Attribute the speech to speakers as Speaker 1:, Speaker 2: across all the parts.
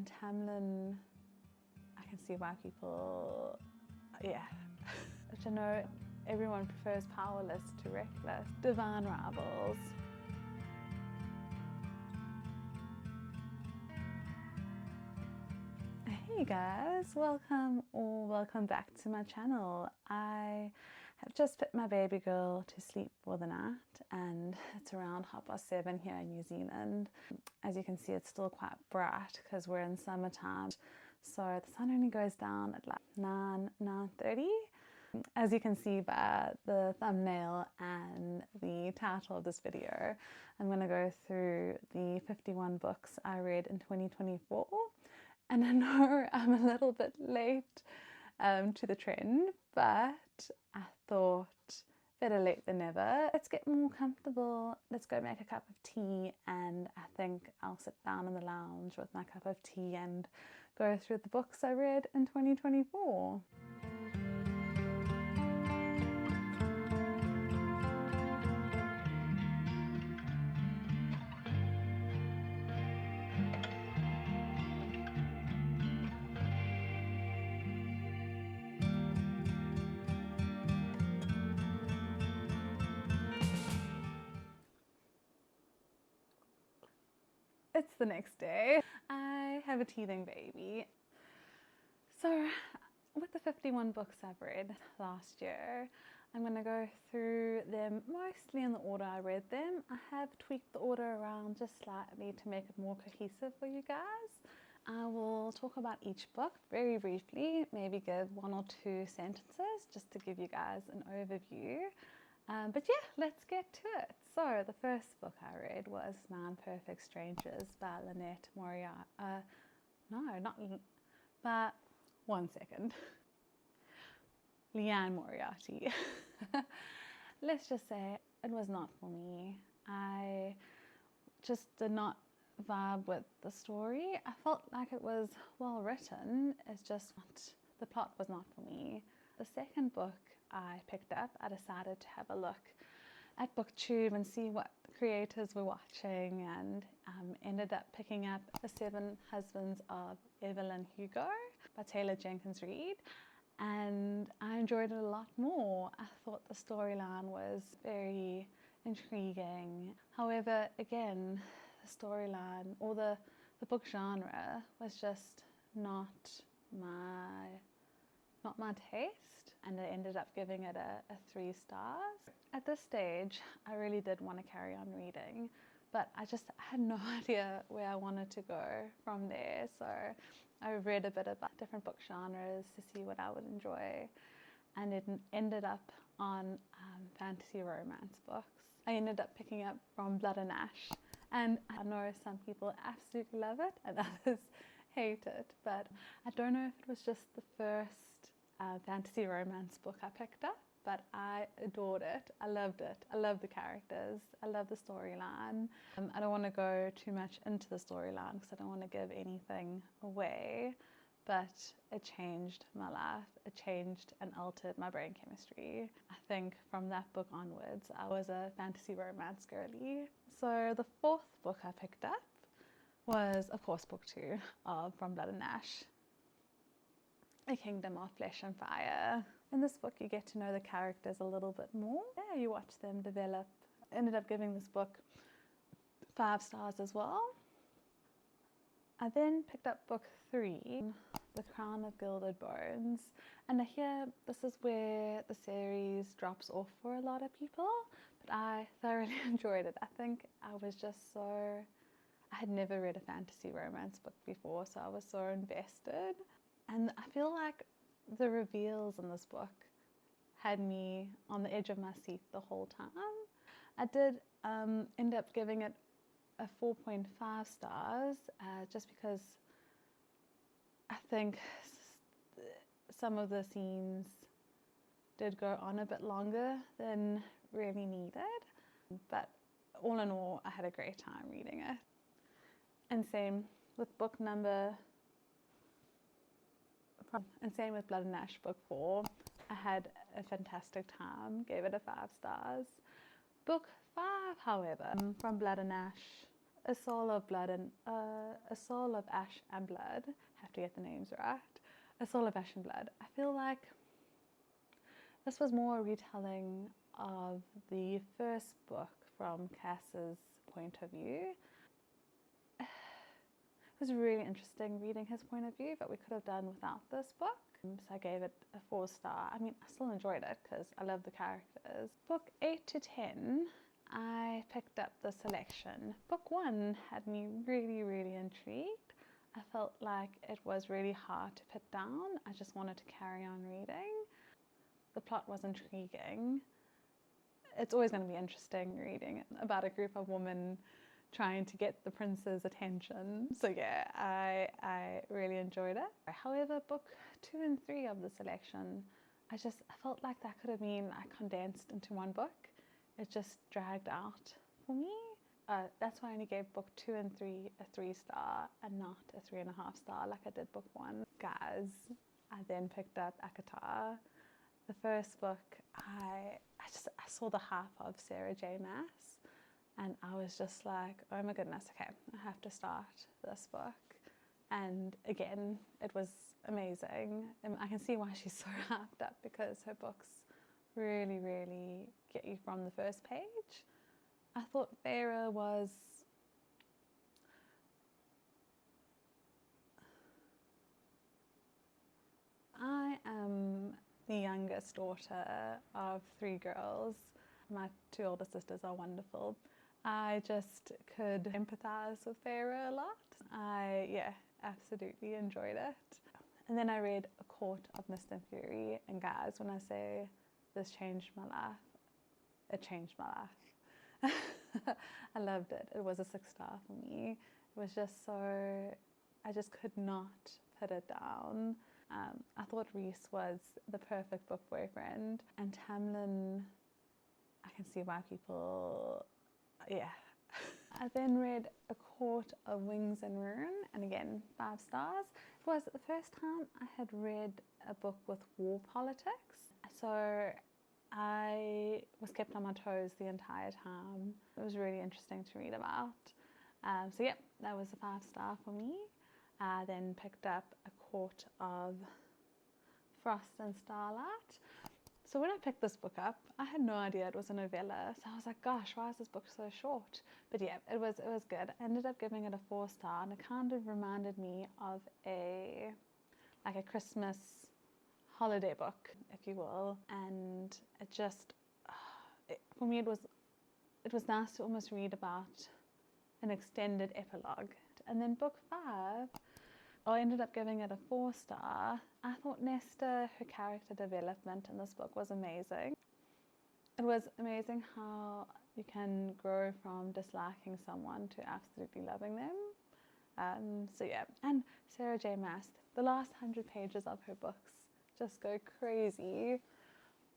Speaker 1: and Tamlin, I can see why people, yeah. But you know, everyone prefers Powerless to Reckless. Divine Rivals. Hey guys, welcome back to my channel. I have just put my baby girl to sleep for the night and it's around 7:30 here in New Zealand. As you can see, it's still quite bright because we're in summertime, so the sun only goes down at like 9:30. As you can see by the thumbnail and the title of this video, I'm going to go through the 51 books I read in 2024. And I know I'm a little bit late to the trend, but I thought better late than never. Let's get more comfortable. Let's go make a cup of tea, and I think I'll sit down in the lounge with my cup of tea and go through the books I read in 2024. It's the next day. I have a teething baby. So with the 51 books I've read last year, I'm going to go through them mostly in the order I read them. I have tweaked the order around just slightly to make it more cohesive for you guys. I will talk about each book very briefly, maybe give 1 or 2 sentences just to give you guys an overview. But yeah, let's get to it. So the first book I read was 9 Perfect Strangers by Lynette Moriarty. But one second. Leanne Moriarty. Let's just say it was not for me. I just did not vibe with the story. I felt like it was well written. It's just not, the plot was not for me. The second book I picked up, I decided to have a look at BookTube and see what creators were watching, and ended up picking up The 7 Husbands of Evelyn Hugo by Taylor Jenkins Reid, and I enjoyed it a lot more. I thought the storyline was very intriguing. However, again, the storyline or the book genre was just not my taste, and I ended up giving it a 3 stars. At this stage, I really did want to carry on reading, but I just had no idea where I wanted to go from there. So I read a bit about different book genres to see what I would enjoy, and it ended up on fantasy romance books. I ended up picking up From Blood and Ash, and I know some people absolutely love it and others hate it, but I don't know if it was just the first fantasy romance book I picked up, but I adored it. I loved it. I love the characters. I love the storyline. I don't want to go too much into the storyline because I don't want to give anything away, but it changed my life. It changed and altered my brain chemistry. I think from that book onwards, I was a fantasy romance girly. So the 4th book I picked up was, of course, book 2 of From Blood and Ash, A Kingdom of Flesh and Fire. In this book, you get to know the characters a little bit more. Yeah, you watch them develop. I ended up giving this book 5 stars as well. I then picked up book 3, The Crown of Gilded Bones. And here, this is where the series drops off for a lot of people, but I thoroughly enjoyed it. I think I was just so... I had never read a fantasy romance book before, so I was so invested. And I feel like the reveals in this book had me on the edge of my seat the whole time. I did end up giving it a 4.5 stars just because I think some of the scenes did go on a bit longer than really needed. But all in all, I had a great time reading it. And same with book number... And same with Blood and Ash book 4. I had a fantastic time, gave it a 5 stars. Book 5, however, From Blood and Ash, A Soul of Blood and A Soul of Ash and Blood. Have to get the names right. A Soul of Ash and Blood. I feel like this was more a retelling of the first book from Cass's point of view. It was really interesting reading his point of view, but we could have done without this book. So I gave it a 4-star. I mean, I still enjoyed it because I love the characters. Book 8 to 10, I picked up the selection. Book 1 had me really, really intrigued. I felt like it was really hard to put down. I just wanted to carry on reading. The plot was intriguing. It's always going to be interesting reading about a group of women trying to get the prince's attention. So yeah, I really enjoyed it. However, book 2 and 3 of the selection, I felt like that could have been condensed into one book. It just dragged out for me. That's why I only gave book 2 and 3 a 3-star and not a 3.5-star like I did book 1. Guys, I then picked up ACOTAR. The first book, I saw the hype of Sarah J. Maas, and I was just like, oh my goodness, okay, I have to start this book. And again, it was amazing. And I can see why she's so hyped up, because her books really, really get you from the first page. I thought Feyre was I am the youngest daughter of 3 girls. My 2 older sisters are wonderful. I just could empathize with Feyre a lot. I absolutely enjoyed it. And then I read A Court of Mist and Fury, and guys, when I say this changed my life, it changed my life. I loved it. It was a 6-star for me. It was just so, I just could not put it down. I thought Rhys was the perfect book boyfriend, and Tamlin, I can see why people, yeah. I then read A Court of Wings and Ruin, and again, 5 stars. It was the first time I had read a book with war politics, so I was kept on my toes the entire time. It was really interesting to read about. So yeah, that was a 5-star for me. I then picked up A Court of Frost and Starlight. So when I picked this book up, I had no idea it was a novella. So I was like, gosh, why is this book so short? But yeah, it was good. I ended up giving it a 4-star, and it kind of reminded me of a Christmas holiday book, if you will. And it just, for me, it was nice to almost read about an extended epilogue. And then book 5, I ended up giving it a 4-star. I thought Nesta, her character development in this book was amazing. It was amazing how you can grow from disliking someone to absolutely loving them. So yeah, and Sarah J. Maas, the last 100 pages of her books just go crazy.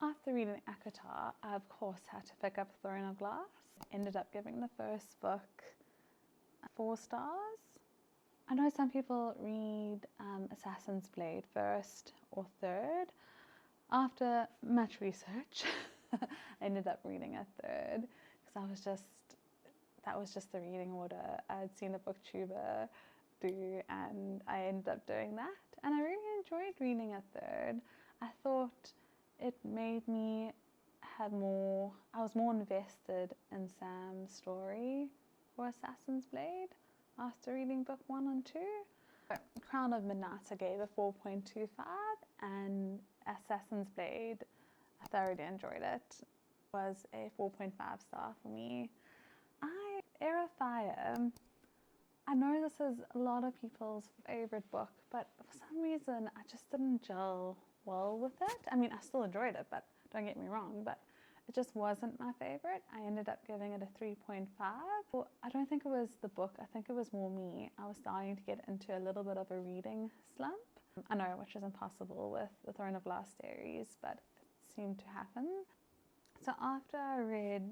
Speaker 1: After reading ACOTAR, I of course had to pick up Throne of Glass. Ended up giving the first book 4 stars. I know some people read Assassin's Blade first or third. After much research, I ended up reading it third, because that was just the reading order I had seen a booktuber do, and I ended up doing that. And I really enjoyed reading it third. I thought it made me I was more invested in Sam's story for Assassin's Blade after reading book 1 and 2. Crown of Midnight I gave a 4.25, and Assassin's Blade, I thoroughly enjoyed it. It was a 4.5 star for me. Heir of Fire, I know this is a lot of people's favorite book, but for some reason I just didn't gel well with it. I mean, I still enjoyed it, but don't get me wrong, but it just wasn't my favorite. I ended up giving it a 3.5. Well, I don't think it was the book, I think it was more me. I was starting to get into a little bit of a reading slump. I know, which is impossible with the Throne of Glass series, but it seemed to happen. So after I read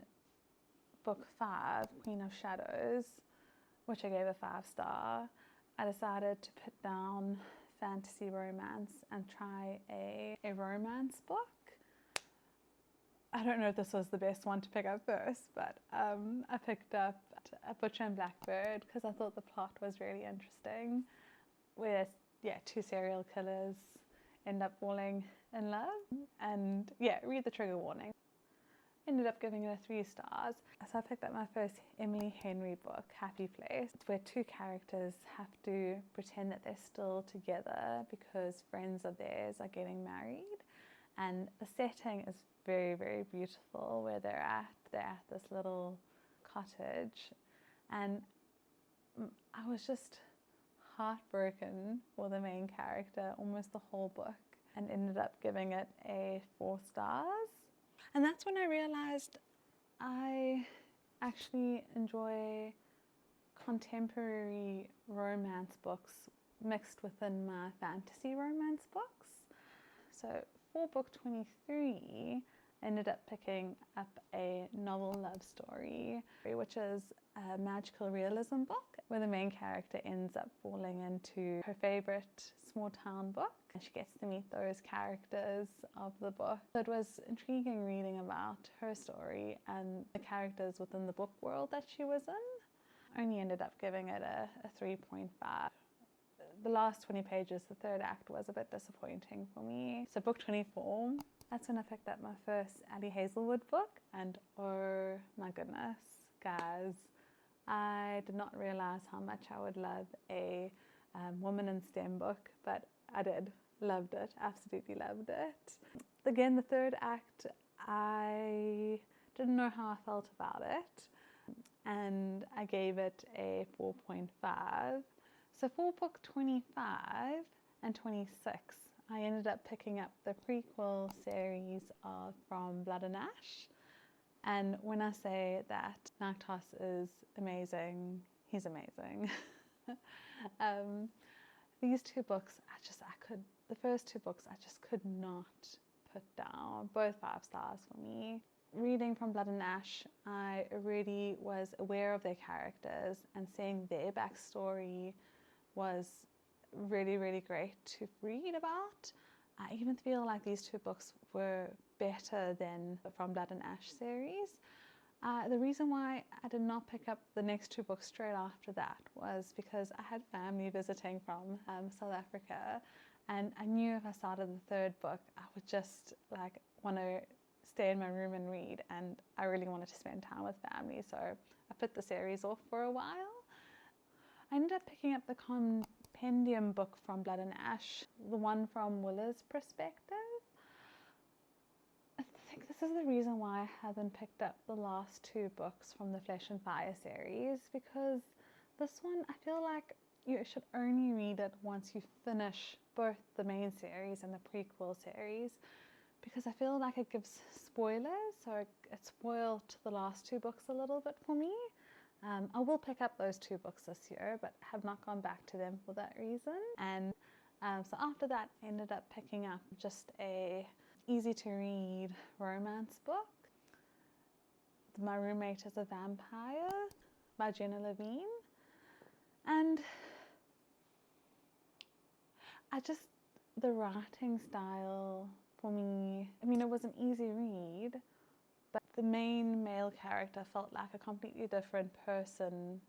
Speaker 1: book 5, Queen of Shadows, which I gave a 5-star, I decided to put down fantasy romance and try a romance book. I don't know if this was the best one to pick up first, but I picked up A Butcher and Blackbird because I thought the plot was really interesting, where two serial killers end up falling in love. And read the trigger warning. Ended up giving it 3 stars. So I picked up my first Emily Henry book, Happy Place. It's where 2 characters have to pretend that they're still together because friends of theirs are getting married. And the setting is very, very beautiful where they're at. They're at this little cottage. And I was just heartbroken for the main character almost the whole book, and ended up giving it a 4 stars. And that's when I realized I actually enjoy contemporary romance books mixed within my fantasy romance books. So for book 23, I ended up picking up a novel love story, which is a magical realism book where the main character ends up falling into her favorite small town book, and she gets to meet those characters of the book. So it was intriguing reading about her story and the characters within the book world that she was in. I only ended up giving it a 3.5. The last 20 pages, the third act, was a bit disappointing for me. So book 24, that's when I picked up my first Ali Hazelwood book, and oh my goodness, guys, I did not realize how much I would love a woman in STEM book, but I did. Loved it, absolutely loved it. Again, the third act, I didn't know how I felt about it, and I gave it a 4.5. So for book 25 and 26, I ended up picking up the prequel series of From Blood and Ash. And when I say that Nakhtos is amazing, he's amazing. These 2 books, the first 2 books I just could not put down. Both 5 stars for me. Reading From Blood and Ash, I really was aware of their characters, and seeing their backstory was really, really great to read about. I even feel like these 2 books were better than the From Blood and Ash series. The reason why I did not pick up the next 2 books straight after that was because I had family visiting from South Africa, and I knew if I started the 3rd book, I would just want to stay in my room and read, and I really wanted to spend time with family, so I put the series off for a while. I ended up picking up the compendium book From Blood and Ash, the one from Willa's perspective. I think this is the reason why I haven't picked up the last 2 books from the Flesh and Fire series, because this one, I feel like you should only read it once you finish both the main series and the prequel series, because I feel like it gives spoilers, so it spoiled the last 2 books a little bit for me. I will pick up those 2 books this year, but have not gone back to them for that reason. And so after that, I ended up picking up just a easy to read romance book, My Roommate is a Vampire by Jenna Levine. And the writing style for me, it was an easy read, but the main male character felt like a completely different person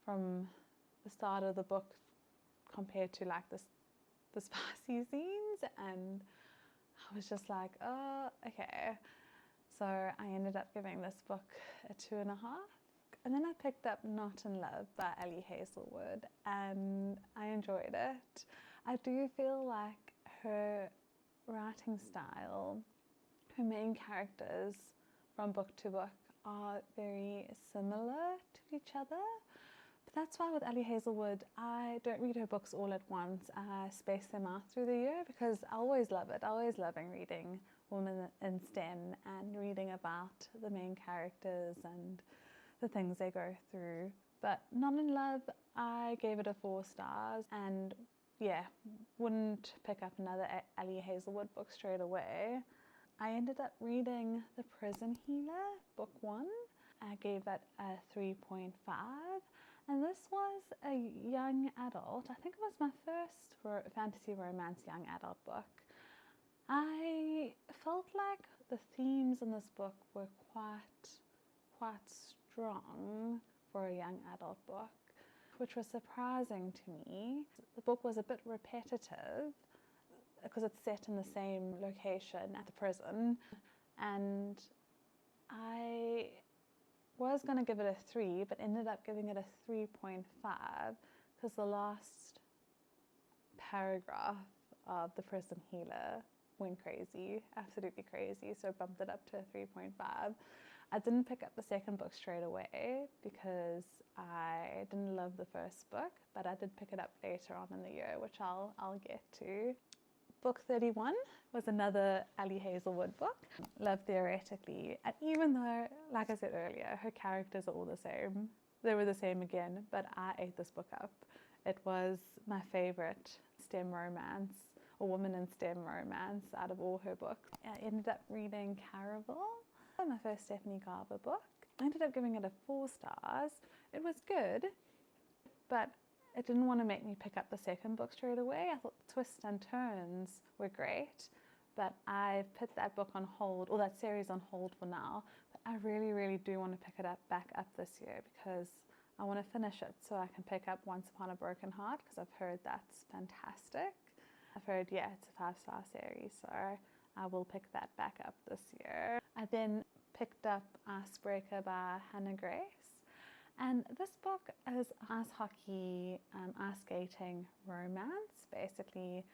Speaker 1: from the start of the book compared to the spicy scenes, and I was just like, oh, okay. So I ended up giving this book a 2.5. And then I picked up Not in Love by Ali Hazelwood, and I enjoyed it. I do feel like her writing style, her main characters from book to book are very similar to each other. But that's why with Ali Hazelwood, I don't read her books all at once. I space them out through the year because I always love it. I always loving reading women in STEM and reading about the main characters and the things they go through. But Not in Love, I gave it a 4 stars, and wouldn't pick up another Ali Hazelwood book straight away. I ended up reading The Prison Healer, book 1. I gave it a 3.5, and this was a young adult. I think it was my first fantasy romance young adult book. I felt like the themes in this book were quite strong for a young adult book, which was surprising to me. The book was a bit repetitive because it's set in the same location at the prison, and I was going to give it a 3, but ended up giving it a 3.5 because the last paragraph of The Prison Healer went crazy, absolutely crazy, so bumped it up to a 3.5. I didn't pick up the second book straight away because I didn't love the first book, but I did pick it up later on in the year, which I'll get to. Book 31 was another Ali Hazelwood book. Love Theoretically. And even though, like I said earlier, her characters are all the same, they were the same again, but I ate this book up. It was my favorite STEM romance, or woman in STEM romance, out of all her books. I ended up reading Caraval, my first Stephanie Garber book. I ended up giving it a 4 stars. It was good, but it didn't want to make me pick up the second book straight away. I thought the twists and turns were great, but I've put that book on hold, or that series on hold for now. But I really, really do want to pick it back up this year because I want to finish it so I can pick up Once Upon a Broken Heart, because I've heard that's fantastic. I've heard, yeah, it's a 5-star series, so I will pick that back up this year. I then picked up Icebreaker by Hannah Grace. And this book is ice hockey, ice skating romance. Basically,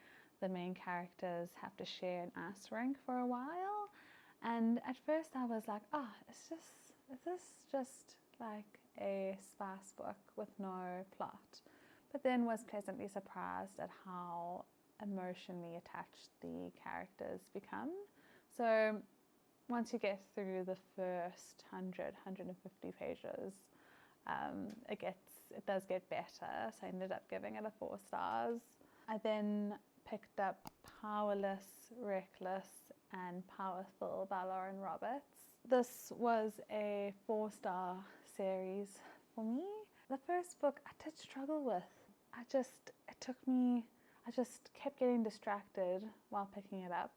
Speaker 1: the main characters have to share an ice rink for a while. And at first I was like, oh, is this just like a spice book with no plot? But then was pleasantly surprised at how emotionally attached the characters become. So once you get through the first 150 pages, it does get better, so I ended up giving it a 4 stars. I then picked up Powerless, Reckless and Powerful by Lauren Roberts. This was a 4-star series for me. The first book I did struggle with. I just kept getting distracted while picking it up.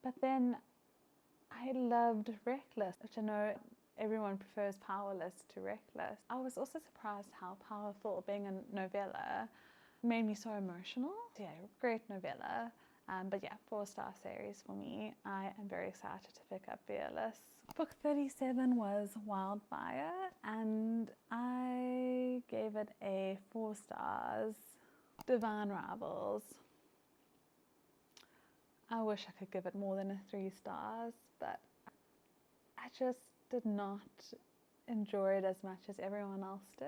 Speaker 1: But then I loved Reckless, which I know everyone prefers Powerless to Reckless. I was also surprised how Powerful, being a novella, made me so emotional. Yeah, great novella. But yeah, 4-star series for me. I am very excited to pick up Fearless. Book 37 was Wildfire, and I gave it a 4 stars. Divine Rivals. I wish I could give it more than a 3 stars, but I just did not enjoy it as much as everyone else did.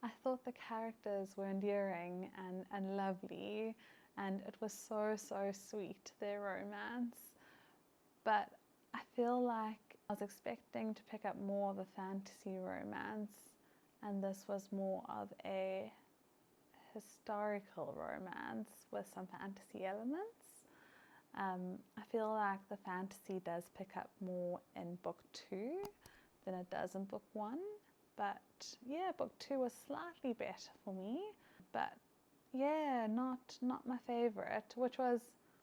Speaker 1: I thought the characters were endearing and lovely, and it was so sweet, their romance. But I feel like I was expecting to pick up more of a fantasy romance, and this was more of a historical romance with some fantasy elements. I feel like the fantasy does pick up more in book 2 than it does in book 1. But yeah, book 2 was slightly better for me. But yeah, not my favorite, which was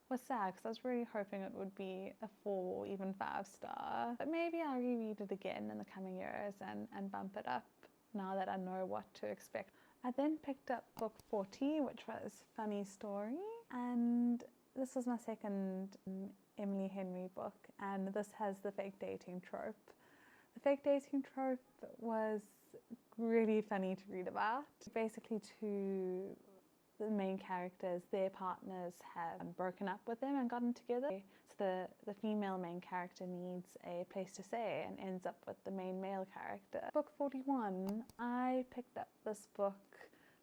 Speaker 1: sad because I was really hoping it would be a 4 or even 5-star. But maybe I'll reread it again in the coming years and bump it up now that I know what to expect. I then picked up book 40, which was Funny Story, and this was my second Emily Henry book, and this has the fake dating trope. The fake dating trope was really funny to read about. Basically, the main characters, their partners have broken up with them and gotten together. So the female main character needs a place to stay and ends up with the main male character. Book 41, I picked up this book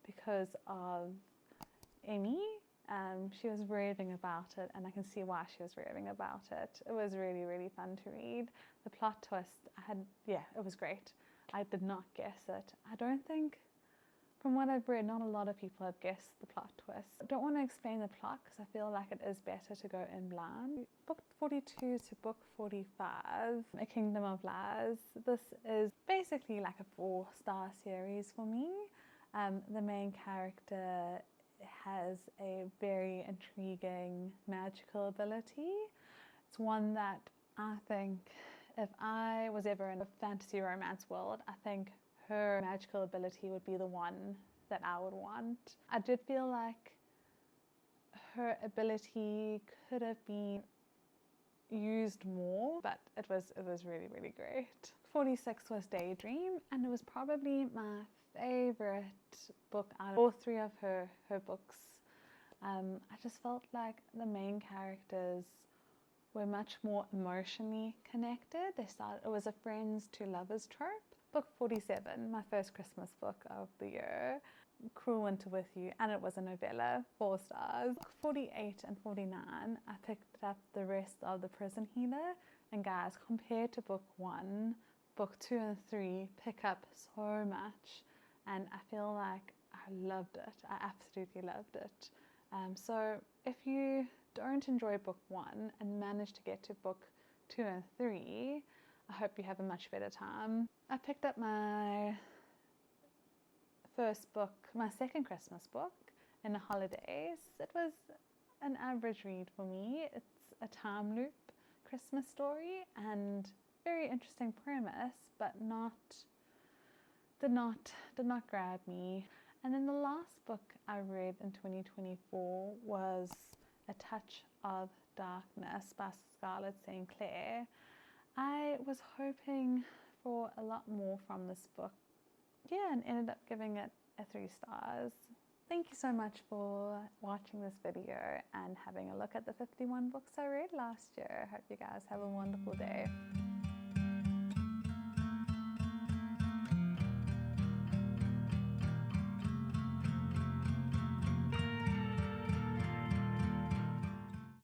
Speaker 1: because of Amy. She was raving about it, and I can see why she was raving about it. It was really, really fun to read. The plot twist, it was great. I did not guess it. I don't think, from what I've read, not a lot of people have guessed the plot twist. I don't want to explain the plot because I feel like it is better to go in blind. Book 42 to book 45, A Kingdom of Lies. This is basically like a 4-star series for me. The main character has a very intriguing magical ability. It's one that I think If I was ever in a fantasy romance world, I think her magical ability would be the one that I would want. I did feel like her ability could have been used more, but it was really, really great. 46 was Daydream, and it was probably my favorite book out of all three of her books. I just felt like the main characters were much more emotionally connected. It was a friends to lovers trope. Book 47, my first Christmas book of the year, Cruel Winter with You, and it was a novella, 4 stars. Book 48 and 49, I picked up the rest of The Prison Healer, and guys, compared to book 1, book 2 and 3 pick up so much, and I feel like I loved it. I absolutely loved it. So if you don't enjoy book 1 and manage to get to book 2 and 3, I hope you have a much better time. I picked up my first book, my second Christmas book, in the holidays. It was an average read for me. It's a time loop Christmas story and very interesting premise, but did not grab me. And then the last book I read in 2024 was A Touch of Darkness by Scarlett St. Clair. I was hoping for a lot more from this book, and ended up giving it a 3 stars. Thank you so much for watching this video and having a look at the 51 books I read last year. I hope you guys have a wonderful day.